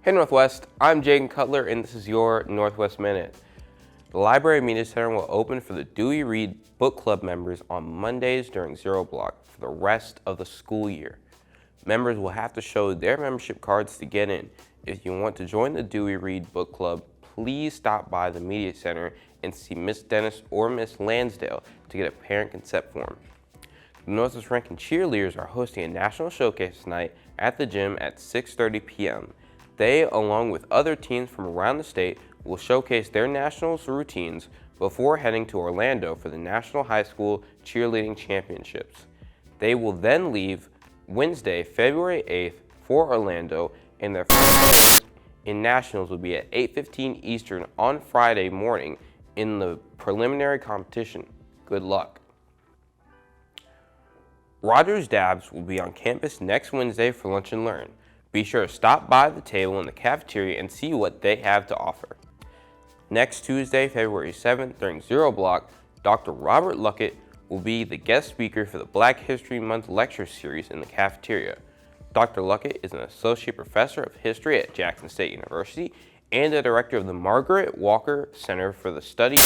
Hey Northwest, I'm Jaden Cutler and this is your Northwest Minute. The Library Media Center will open for the Dewey Reed Book Club members on Mondays during Zero Block for the rest of the school year. Members will have to show their membership cards to get in. If you want to join the Dewey Reed Book Club, please stop by the Media Center and see Miss Dennis or Miss Lansdale to get a parent consent form. The Northwest Rankin cheerleaders are hosting a national showcase tonight at the gym at 6:30 p.m. They, along with other teams from around the state, will showcase their nationals routines before heading to Orlando for the National High School Cheerleading Championships. They will then leave Wednesday, February 8th for Orlando, and their first in nationals will be at 8:15 Eastern on Friday morning in the preliminary competition. Good luck. Rogers Dabs will be on campus next Wednesday for Lunch and Learn. Be sure to stop by the table in the cafeteria and see what they have to offer. Next Tuesday, February 7th, during Zero Block, Dr. Robert Luckett will be the guest speaker for the Black History Month lecture series in the cafeteria. Dr. Luckett is an associate professor of history at Jackson State University and the director of the Margaret Walker Center for the Study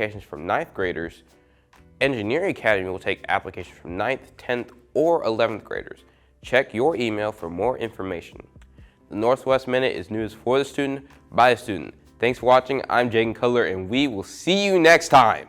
applications from 9th graders. Engineering Academy will take applications from 9th, 10th, or 11th graders. Check your email for more information. The Northwest Minute is news for the student, by the student. Thanks for watching. I'm Jaden Cutler, and we will see you next time.